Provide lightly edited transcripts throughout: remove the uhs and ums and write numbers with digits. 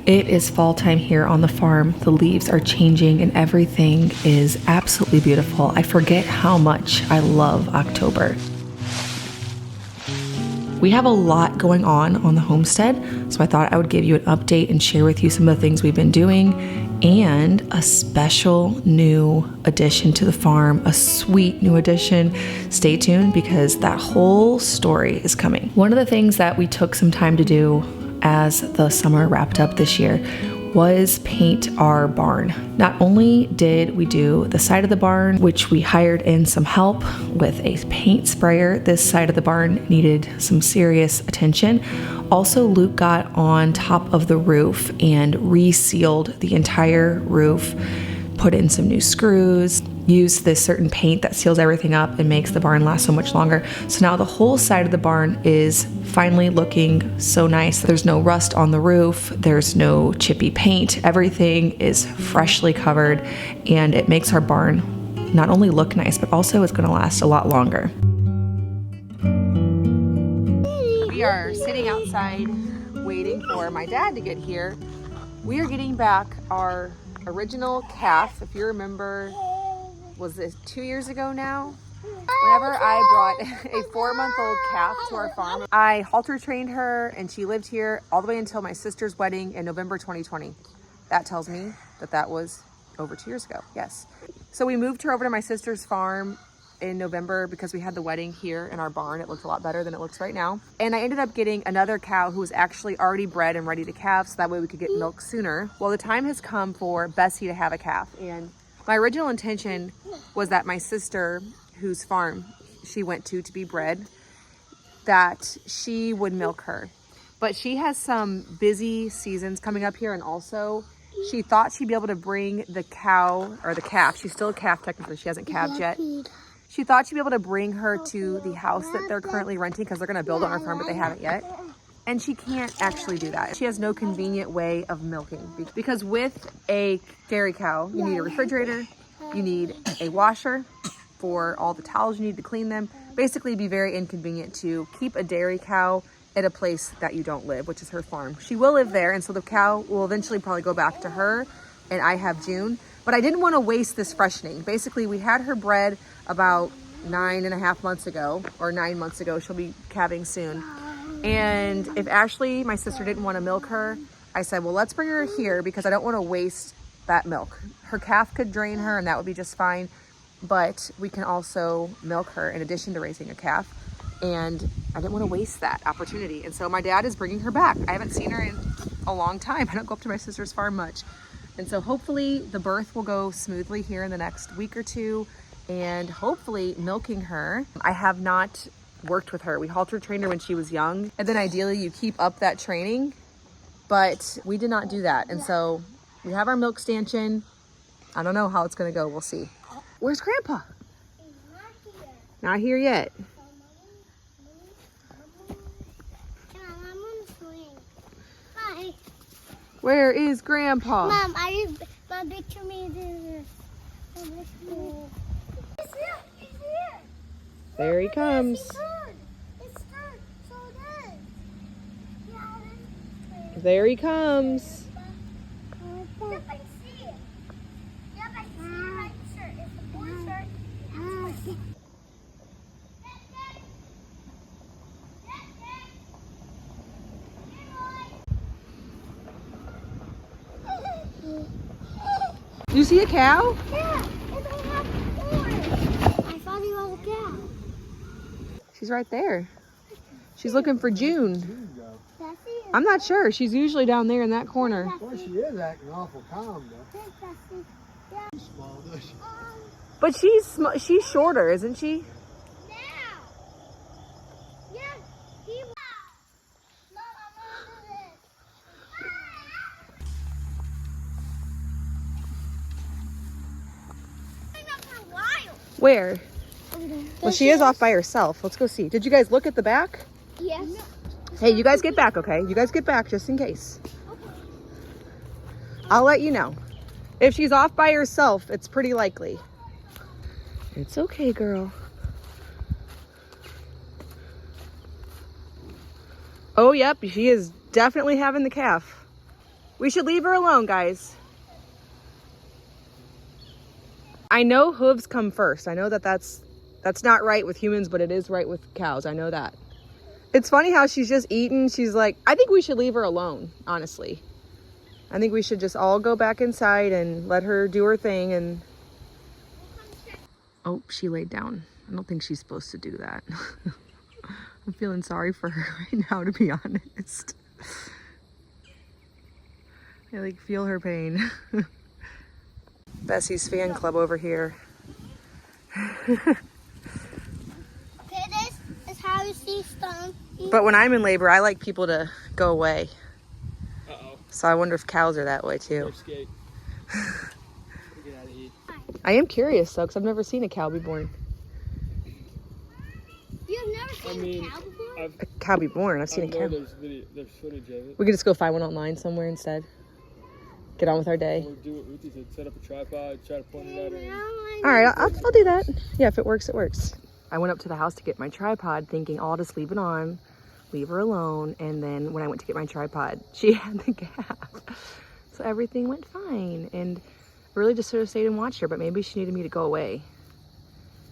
It is fall time here on the farm. The leaves are changing and everything is absolutely beautiful. I forget how much I love October. We have a lot going on the homestead, so I thought I would give you an update and share with you some of the things we've been doing and a special new addition to the farm, a sweet new addition. Stay tuned because that whole story is coming. One of the things that we took some time to do as the summer wrapped up this year was paint our barn. Not only did we do the side of the barn, which we hired in some help with a paint sprayer. This side of the barn needed some serious attention. Also, Luke got on top of the roof and resealed the entire roof, put in some new screws, used this certain paint that seals everything up and makes the barn last so much longer. So now the whole side of the barn is finally looking so nice. There's no rust on the roof, there's no chippy paint, everything is freshly covered, and it makes our barn not only look nice, but also it's gonna last a lot longer. We are sitting outside waiting for my dad to get here. We are getting back our original calf. If you remember, was this 2 years ago now? Whenever I brought a 4-month-old calf to our farm, I halter trained her and she lived here all the way until my sister's wedding in November 2020. That tells me that that was over 2 years ago, yes. So we moved her over to my sister's farm in November because we had the wedding here in our barn. It looked a lot better than it looks right now. And I ended up getting another cow who was actually already bred and ready to calve, so that way we could get milk sooner. Well, the time has come for Bessie to have a calf, and my original intention was that my sister, whose farm she went to be bred, that she would milk her. But she has some busy seasons coming up here, and also she thought she'd be able to bring the cow, or the calf, she's still a calf technically, she hasn't calved yet. She thought she'd be able to bring her to the house that they're currently renting because they're gonna build on our farm, but they haven't yet. And she can't actually do that. She has no convenient way of milking, because with a dairy cow, you need a refrigerator, you need a washer for all the towels you need to clean them. Basically, it'd be very inconvenient to keep a dairy cow at a place that you don't live, which is her farm. She will live there, and so the cow will eventually probably go back to her, and I have June. But I didn't want to waste this freshening. Basically, we had her bred about 9.5 months ago, or 9 months ago. She'll be calving soon. And if Ashley, my sister, didn't want to milk her, I said, well, let's bring her here because I don't want to waste that milk. Her calf could drain her and that would be just fine, but we can also milk her in addition to raising a calf. And I didn't want to waste that opportunity. And so my dad is bringing her back. I haven't seen her in a long time. I don't go up to my sister's farm much. And so hopefully the birth will go smoothly here in the next week or two, and hopefully milking her. I have not worked with her. We halter trained her when she was young, and then ideally you keep up that training, but we did not do that. And so we have our milk stanchion. I don't know how it's gonna go, we'll see. Where's Grandpa? He's not here. Not here yet. Mom, I'm on the swing. Hi. Where is Grandpa? Mom, Mom, picture me this. It's here. It's here. There he comes. It's good. It's good. So good. Yeah, There he comes. yep, I see it. Yep, I see the right shirt. It's the blue shirt. You see a cow? Yeah, it's a half. I thought he was a cow. She's right there. She's looking for June. Bessie? I'm not sure. She's usually down there in that corner. Well, she is acting awful calm, though. There's Bessie. Yeah. She's small, does she? But she's shorter, isn't she? Now. Yeah. He. Mom, I'm gonna do this. I've been up for a while. Where? Over there. Well, she is off by herself. Let's go see. Did you guys look at the back? Yes. Hey, you guys get back, okay? You guys get back just in case. I'll let you know. If she's off by herself, it's pretty likely. It's okay, girl. Oh, yep, she is definitely having the calf. We should leave her alone, guys. I know hooves come first. I know that that's not right with humans, but it is right with cows. I know that. It's funny how she's just eating. She's like, I think we should leave her alone, honestly. I think we should just all go back inside and let her do her thing. And oh, she laid down. I don't think she's supposed to do that. I'm feeling sorry for her right now, to be honest. I like feel her pain. Bessie's fan club over here. Okay, this is how you see stone. But when I'm in labor, I like people to go away. Uh-oh. So I wonder if cows are that way too. Get out of here. I am curious though, because I've never seen a cow be born. You've never seen a cow before? A cow be born? I've seen a cow. There's footage of it. We could just go find one online somewhere instead. Get on with our day. Or do what Ruthie said, set up a tripod, try to point it at her. All right, I'll do that. Yeah, if it works, it works. I went up to the house to get my tripod thinking, oh, I'll just leave it on, leave her alone. And then when I went to get my tripod, she had the calf. So everything went fine. And really just sort of stayed and watched her, but maybe she needed me to go away.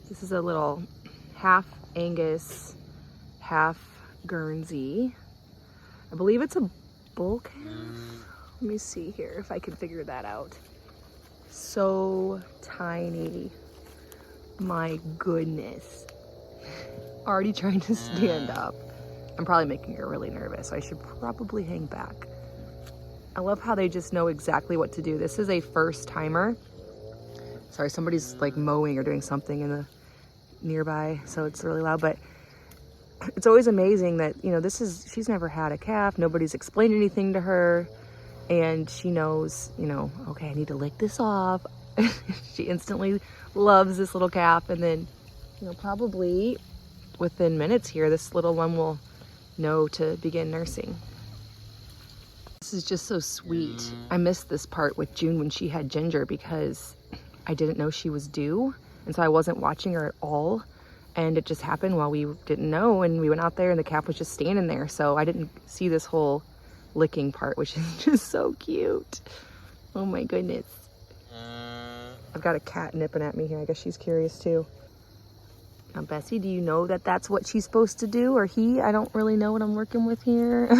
This is a little half Angus, half Guernsey. I believe it's a bull calf. Let me see here if I can figure that out. So tiny. My goodness. Already trying to stand up. I'm probably making her really nervous, so I should probably hang back. I love how they just know exactly what to do. This is a first timer. Sorry, somebody's like mowing or doing something in the nearby, so it's really loud, but it's always amazing that, you know, she's never had a calf. Nobody's explained anything to her. And she knows, you know, okay, I need to lick this off. She instantly loves this little calf. And then, you know, probably within minutes here, this little one will know to begin nursing. This is just so sweet. I missed this part with June when she had Ginger because I didn't know she was due. And so I wasn't watching her at all. And it just happened while we didn't know. And we went out there and the calf was just standing there. So I didn't see this whole licking part, which is just so cute. Oh my goodness. I've got a cat nipping at me here. I guess she's curious too. Now, Bessie, do you know that that's what she's supposed to do? Or he? I don't really know what I'm working with here.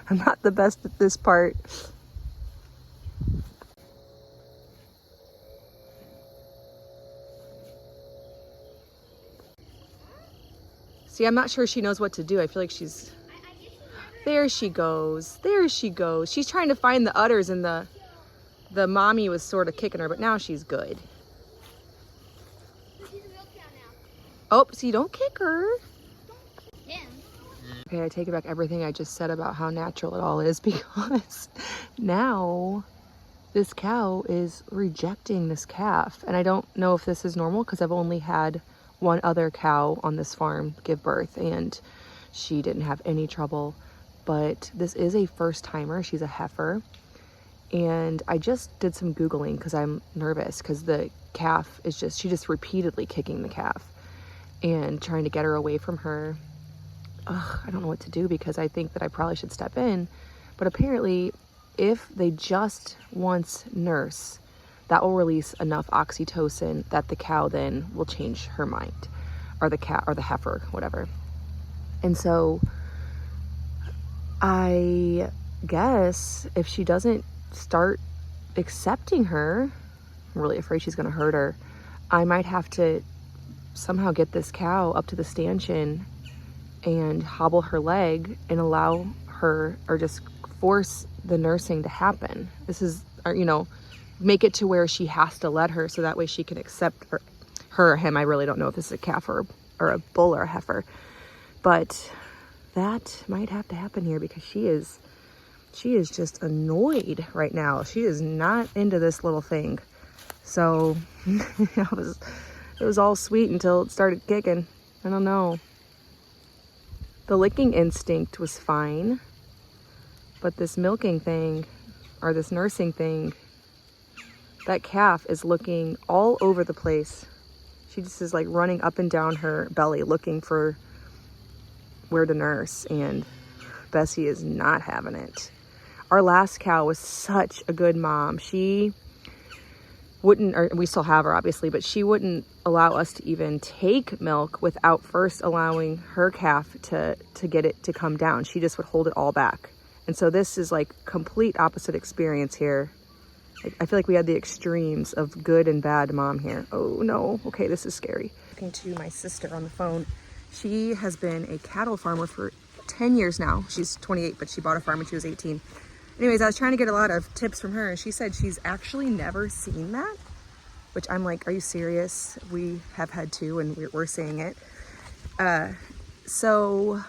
I'm not the best at this part. See, I'm not sure she knows what to do. I feel like she's... There she goes. There she goes. She's trying to find the udders, and the mommy was sort of kicking her, but now she's good. Oh, see, don't kick her. Okay, I take back everything I just said about how natural it all is, because now this cow is rejecting this calf. And I don't know if this is normal because I've only had one other cow on this farm give birth, and she didn't have any trouble. But this is a first timer. She's a heifer. And I just did some Googling because I'm nervous because the calf is she just repeatedly kicking the calf and trying to get her away from her. Ugh, I don't know what to do because I think that I probably should step in. But apparently, if they just once nurse, that will release enough oxytocin that the cow then will change her mind, or the cat or the heifer, whatever. And so I guess if she doesn't start accepting her, I'm really afraid she's going to hurt her. I might have to somehow get this cow up to the stanchion and hobble her leg and allow her, or just force the nursing to happen. This is, you know, make it to where she has to let her, so that way she can accept her or him. I really don't know if this is a calf or a bull or a heifer, but that might have to happen here because she is just annoyed right now. She is not into this little thing. So it was all sweet until it started kicking. I don't know. The licking instinct was fine, but this milking thing, or this nursing thing, that calf is looking all over the place. She just is like running up and down her belly looking for where to nurse, and Bessie is not having it. Our last cow was such a good mom. She wouldn't, or we still have her obviously, but she wouldn't allow us to even take milk without first allowing her calf to get it to come down. She just would hold it all back. And so this is like complete opposite experience here. I feel like we had the extremes of good and bad mom here. Oh no, okay, this is scary. Talking to my sister on the phone. She has been a cattle farmer for 10 years now. She's 28, but she bought a farm when she was 18. Anyways, I was trying to get a lot of tips from her, and she said she's actually never seen that, which I'm like, are you serious? We have had two, and we're seeing it. So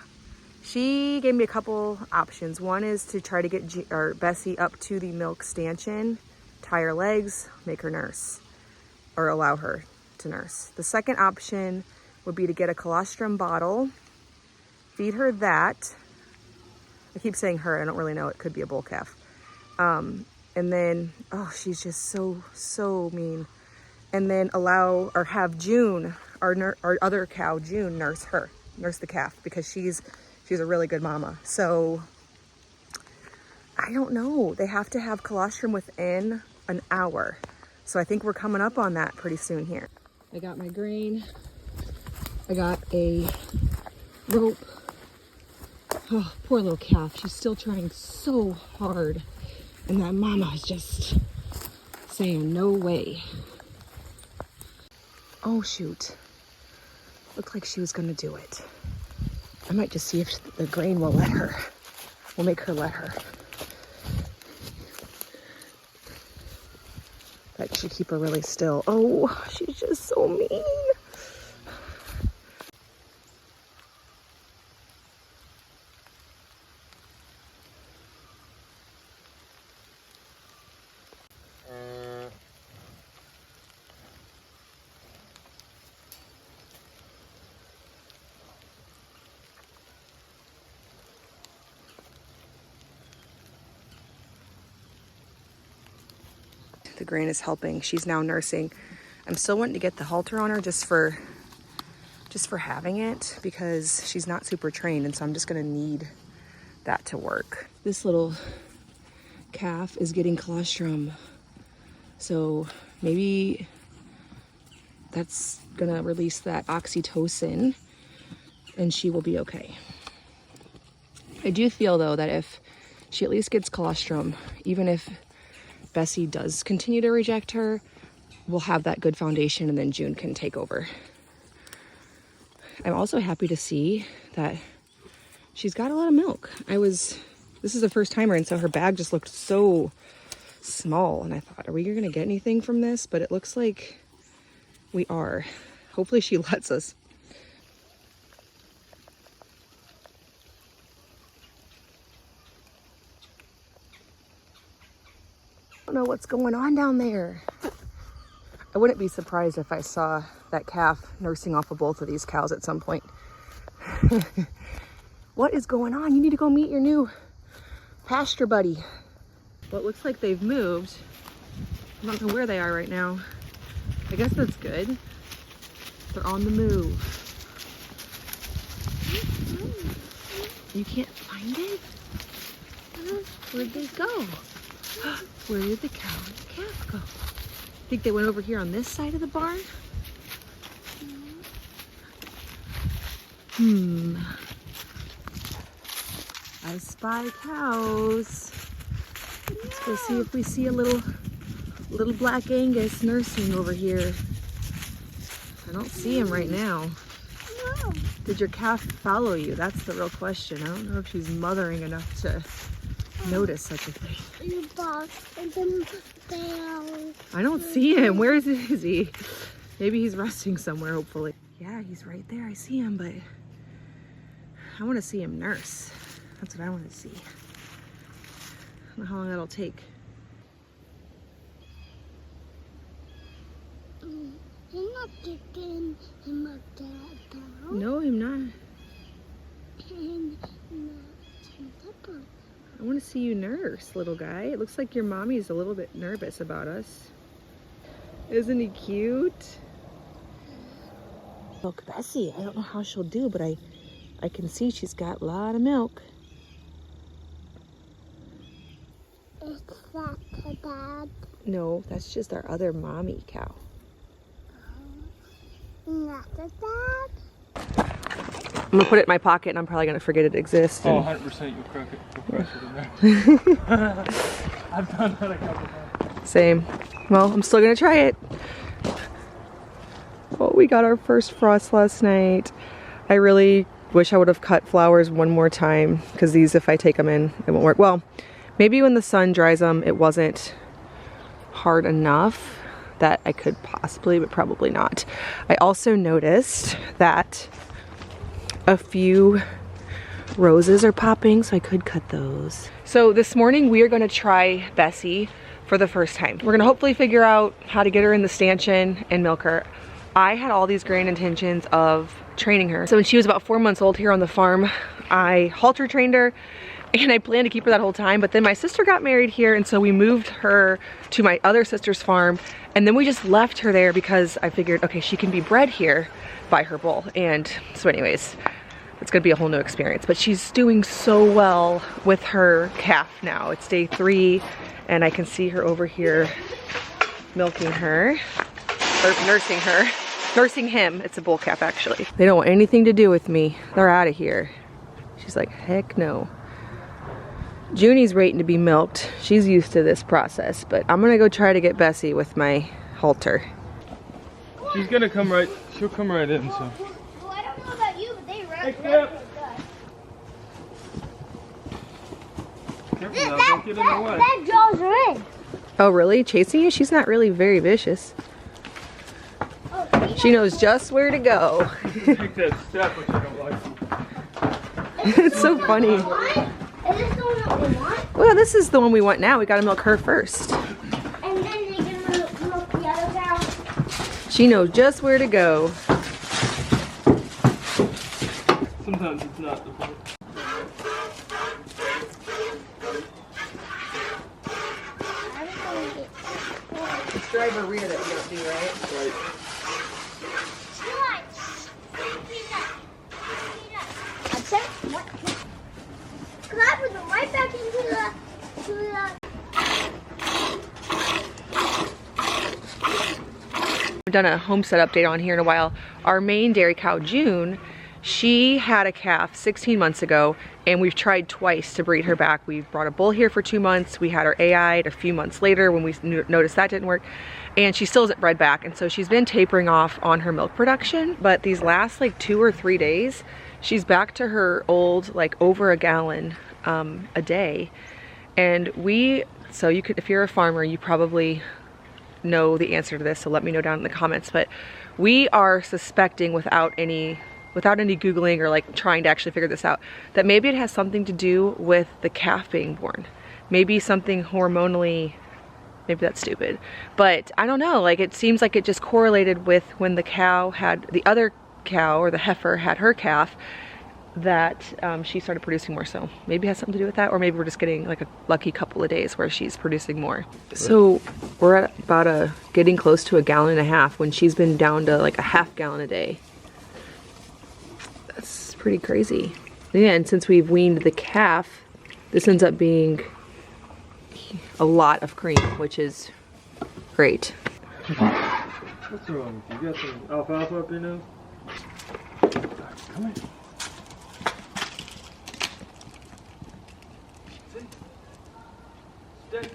she gave me a couple options. One is to try to get Bessie up to the milk stanchion, tie her legs, make her nurse, or allow her to nurse. The second option would be to get a colostrum bottle, feed her that. I keep saying her, I don't really know, it could be a bull calf. And then, oh, she's just so mean. And then have June, our other cow, June, nurse the calf, because she's a really good mama. So I don't know, they have to have colostrum within an hour. So I think we're coming up on that pretty soon here. I got my grain. I got a rope. Oh, poor little calf. She's still trying so hard. And that mama is just saying no way. Oh shoot. Looked like she was gonna do it. I might just see if the grain will let her. We'll make her let her. That should keep her really still. Oh, she's just so mean. The grain is helping. She's now nursing. I'm still wanting to get the halter on her just for having it, because she's not super trained, and so I'm just gonna need that to work. This little calf is getting colostrum, so maybe that's gonna release that oxytocin and she will be okay. I do feel though that if she at least gets colostrum, even if Bessie does continue to reject her, we'll have that good foundation, and then June can take over. I'm also happy to see that she's got a lot of milk. This is a first timer, and so her bag just looked so small, and I thought, are we gonna get anything from this? But it looks like we are. Hopefully she lets us. I don't know what's going on down there. I wouldn't be surprised if I saw that calf nursing off of both of these cows at some point. What is going on? You need to go meet your new pasture buddy. Well, it looks like they've moved. I don't know where they are right now. I guess that's good. They're on the move. You can't find it? Where'd they go? Where did the cow and the calf go? I think they went over here on this side of the barn. I spy cows. Let's go see if we see a little black Angus nursing over here. I don't see him right now. No. Did your calf follow you? That's the real question. I don't know if she's mothering enough to notice such a thing. I don't see him. Where is he? Maybe he's resting somewhere, hopefully. Yeah, he's right there. I see him, but I want to see him nurse. That's what I want to see. I don't know how long that'll take. I'm not kicking him up down. No, I'm not. I want to see you nurse, little guy. It looks like your mommy's a little bit nervous about us. Isn't he cute? Look, Bessie, I don't know how she'll do, but I can see she's got a lot of milk. dog. No, that's just our other mommy cow. Not the dog. I'm gonna put it in my pocket and I'm probably gonna forget it exists. Oh, 100% you'll crush it in there. I've done that a couple times. Same. Well, I'm still gonna try it. Oh, we got our first frost last night. I really wish I would have cut flowers one more time because these, if I take them in, it won't work. Well, maybe when the sun dries them, it wasn't hard enough that I could possibly, but probably not. I also noticed that a few roses are popping, so I could cut those. So this morning we are gonna try Bessie for the first time. We're gonna hopefully figure out how to get her in the stanchion and milk her. I had all these grand intentions of training her. So when she was about 4 months old here on the farm, I halter trained her and I planned to keep her that whole time, but then my sister got married here and so we moved her to my other sister's farm and then we just left her there because I figured, okay, she can be bred here by her bull. And so anyways, it's gonna be a whole new experience, but she's doing so well with her calf now. It's day 3 and I can see her over here milking her, or nursing her. Nursing him. It's a bull calf actually. They don't want anything to do with me. They're out of here. She's like, heck no. Junie's waiting to be milked. She's used to this process, but I'm gonna go try to get Bessie with my halter. She's gonna come right, she'll come right in, so. Well, I don't know about you, but they run. Careful now, don't get in the way. That jaws her in. Oh really? Chasing you? She's not really very vicious. She knows just where to go. Take that step, which I don't like. It's so funny. Is this the one that we want? Well, this is the one we want now. We gotta milk her first. And then they can milk the other cow. She knows just where to go. Sometimes it's not the point. It's driver rear that we don't do, right? Right. Because I put them right back into the We've done a homestead update on here in a while. Our main dairy cow, June, she had a calf 16 months ago and we've tried twice to breed her back. We brought a bull here for 2 months. We had her AI'd a few months later when we noticed that didn't work. And she still isn't bred back. And so she's been tapering off on her milk production. But these last like 2 or 3 days, she's back to her old, like over a gallon a day. And so you could, if you're a farmer, you probably know the answer to this, so let me know down in the comments. But we are suspecting without any Googling or like trying to actually figure this out, that maybe it has something to do with the calf being born. Maybe something hormonally, maybe that's stupid, but I don't know, like it seems like it just correlated with when the cow had, the other cow or the heifer had her calf, that she started producing more. So maybe it has something to do with that, or maybe we're just getting like a lucky couple of days where she's producing more. So we're at about getting close to 1.5 gallons when she's been down to like a 1/2 gallon a day. That's pretty crazy. Yeah, and since we've weaned the calf, this ends up being a lot of cream, which is great. What's wrong with you? You got some alfalfa up your nose? Come here. Stay.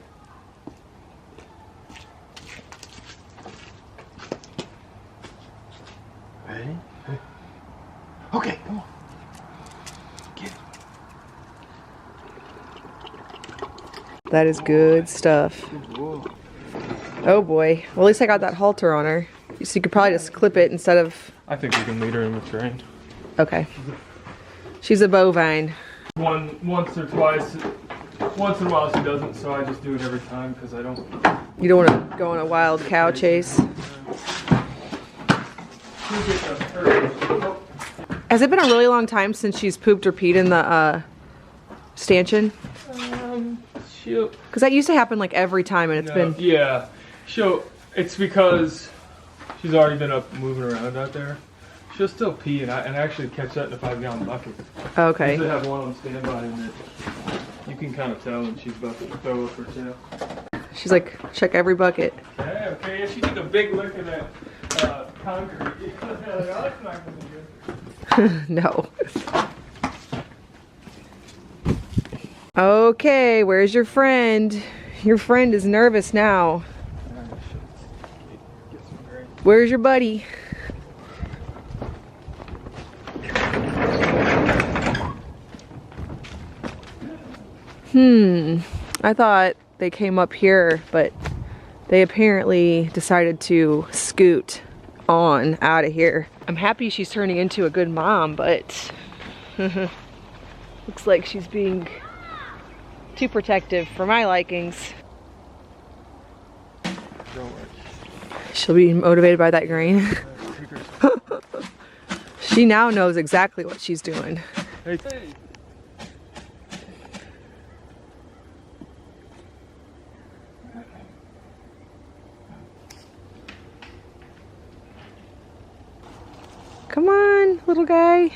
Ready? Okay, come on. Get. That is good stuff. Whoa. Oh boy. Well, at least I got that halter on her. So you could probably just clip it instead of... I think we can lead her in the terrain. Okay. She's a bovine. Once or twice. Once in a while she doesn't, so I just do it every time because I don't... You don't want to go on a wild cow chase. Has it been a really long time since she's pooped or peed in the stanchion? Because that used to happen like every time, and it's been... Yeah. It's because she's already been up moving around out there. She'll still pee, and I actually catch that in a 5-gallon bucket. Okay. They have one on standby, and you can kind of tell when she's about to throw up her tail. She's like, check every bucket. Okay, okay. Yeah, she took a big look at that concrete. Oh, that's not gonna be good. No. Okay, where's your friend? Your friend is nervous now. Where's your buddy? I thought they came up here, but they apparently decided to scoot on out of here. I'm happy she's turning into a good mom, but looks like she's being too protective for my likings. She'll be motivated by that grain. She now knows exactly what she's doing. Hey. Come on, little guy.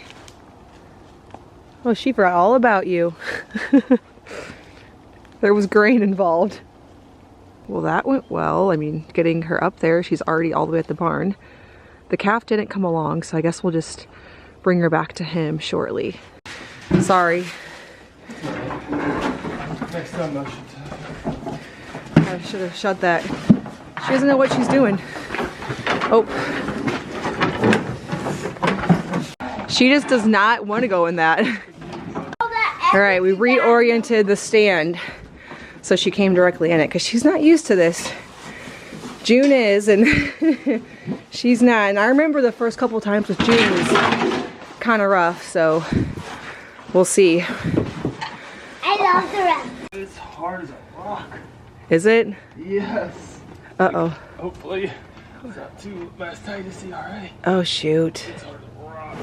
Oh, she forgot all about you. There was grain involved. Well, that went well. I mean, getting her up there, she's already all the way at the barn. The calf didn't come along, so I guess we'll just bring her back to him shortly. Sorry. Next time I should have shut that. She doesn't know what she's doing. Oh. She just does not want to go in that. All right, we reoriented the stand so she came directly in it because she's not used to this. June is, and she's not. And I remember the first couple times with June was kind of rough, so we'll see. I love the rest. It's hard as a rock. Is it? Yes. Uh-oh. Hopefully it's not too mastitis already. Oh, shoot. It's hard as a rock.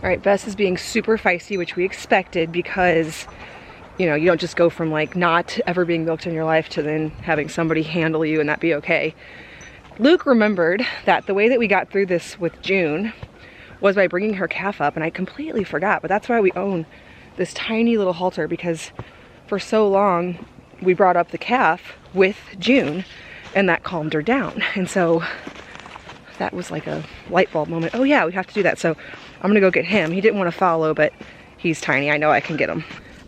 All right, Bess is being super feisty, which we expected because, you know, you don't just go from like not ever being milked in your life to then having somebody handle you and that be okay. Luke remembered that the way that we got through this with June was by bringing her calf up, and I completely forgot, but that's why we own this tiny little halter, because for so long we brought up the calf with June and that calmed her down. And so that was like a light bulb moment. Oh yeah, we have to do that. So I'm gonna go get him. He didn't want to follow, but he's tiny. I know I can get him.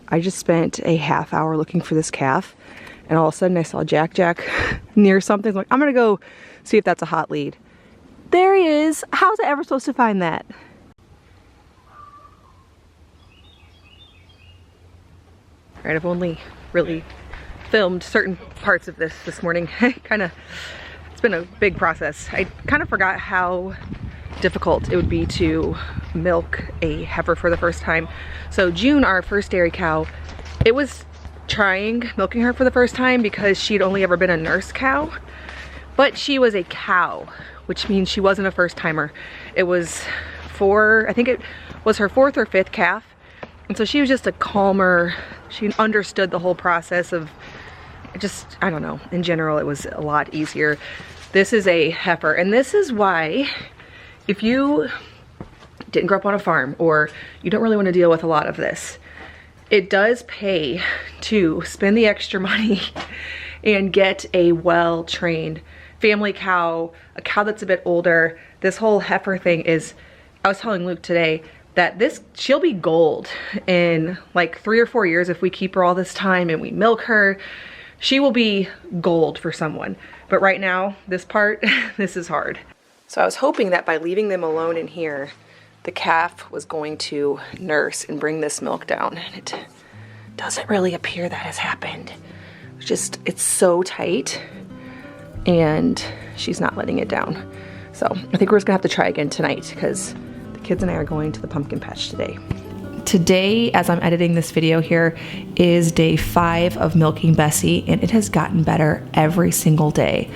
I just spent a half hour looking for this calf, and all of a sudden I saw Jack near something. I'm like, I'm gonna go see if that's a hot lead. There he is. How's I ever supposed to find that? All right, I've only really filmed certain parts of this morning. It's been a big process. I kind of forgot how difficult it would be to milk a heifer for the first time. So June, our first dairy cow, it was trying milking her for the first time because she'd only ever been a nurse cow, but she was a cow, which means she wasn't a first timer. It was I think it was her fourth or fifth calf. And so she was just a calmer, she understood the whole process of I don't know, in general, it was a lot easier. This is a heifer, and this is why if you didn't grow up on a farm or you don't really want to deal with a lot of this, it does pay to spend the extra money and get a well-trained family cow, a cow that's a bit older. This whole heifer thing is, I was telling Luke today that she'll be gold in like 3 or 4 years if we keep her all this time and we milk her. She will be gold for someone. But right now, this part, this is hard. So I was hoping that by leaving them alone in here, the calf was going to nurse and bring this milk down. And it doesn't really appear that has happened. It's so tight and she's not letting it down. So I think we're just gonna have to try again tonight because the kids and I are going to the pumpkin patch today. Today, as I'm editing this video here, is day 5 of milking Bessie, and it has gotten better every single day.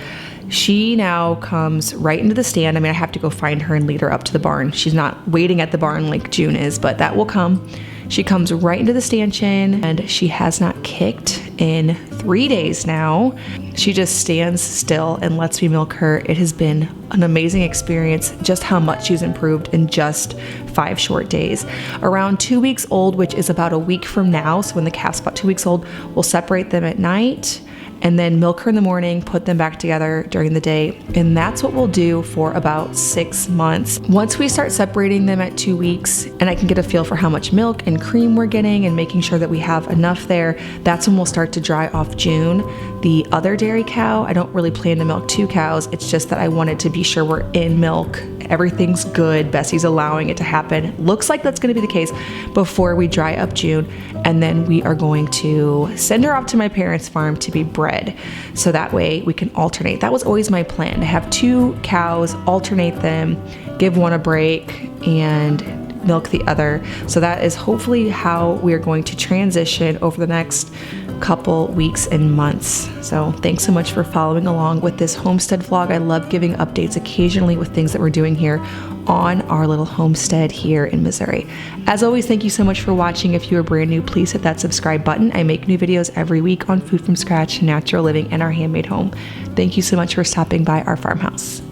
She now comes right into the stand. I mean, I have to go find her and lead her up to the barn. She's not waiting at the barn like June is, but that will come. She comes right into the stanchion, and she has not kicked in 3 days now. She just stands still and lets me milk her. It has been an amazing experience just how much she's improved in just 5 short days. Around 2 weeks old, which is about a week from now, so when the calf's about 2 weeks old, we'll separate them at night and then milk her in the morning, put them back together during the day. And that's what we'll do for about 6 months. Once we start separating them at 2 weeks and I can get a feel for how much milk and cream we're getting and making sure that we have enough there, that's when we'll start to dry off June. The other dairy cow, I don't really plan to milk 2 cows. It's just that I wanted to be sure we're in milk. Everything's good. Bessie's allowing it to happen. Looks like that's going to be the case before we dry up June. And then we are going to send her off to my parents' farm to be bred. So that way we can alternate. That was always my plan, to have 2 cows, alternate them, give one a break, and milk the other. So that is hopefully how we are going to transition over the next couple weeks and months. So thanks so much for following along with this homestead vlog. I love giving updates occasionally with things that we're doing here on our little homestead here in Missouri. As always, thank you so much for watching. If you are brand new, please hit that subscribe button. I make new videos every week on food from scratch, natural living, and our handmade home. Thank you so much for stopping by our farmhouse.